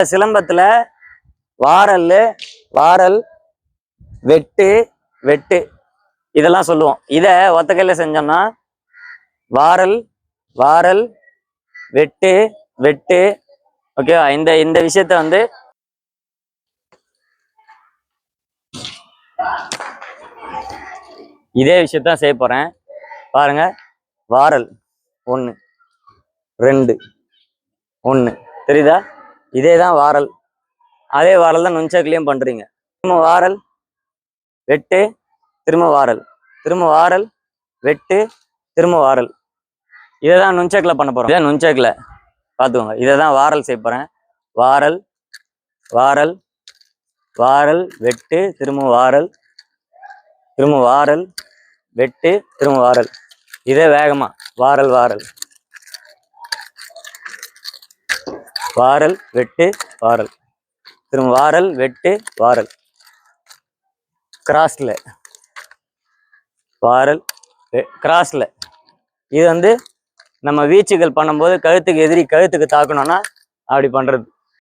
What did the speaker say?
சிலம்பத்துல வாரல் வாரல் வெட்டு வெட்டு இதெல்லாம் சொல்லுவோம். இதை ஒத்த கையில செஞ்சோம்னா வாரல் வாரல் வெட்டு வெட்டு. ஓகேவா? இந்த இந்த விஷயத்த வந்து இதே விஷயத்தான் செய்ய போறேன் பாருங்க. வாரல் 1 2 1 தெரியுதா? இதே தான் வாரல். அதே வாரல் தான் நுண்சக்லையும் பண்றீங்க. திரும்ப வாரல் வெட்டு திரும்ப வாரல் திரும்ப வாரல் வெட்டு திரும்ப வாரல். இதை தான் நுண்சக்கில் பண்ண போறோம். இதை நுண்சக்கில் பார்த்துக்கோங்க. இதை தான் வாரல் செய்ய போறேன். வாரல் வாரல் வாரல் வெட்டு திரும்ப வாரல் திரும்ப வாரல் வெட்டு திரும்ப வாரல். இதே வேகமா வாரல் வாரல் வாரல் வெட்டு வாரல் திரும்ப வாரல் வெட்டு வாரல். கிராஸ்ல வாரல் கிராஸ்ல. இது வந்து நம்ம வீச்சுகள் பண்ணும்போது கழுத்துக்கு எதிரி கழுத்துக்கு தாக்கணும்னா அப்படி பண்றது.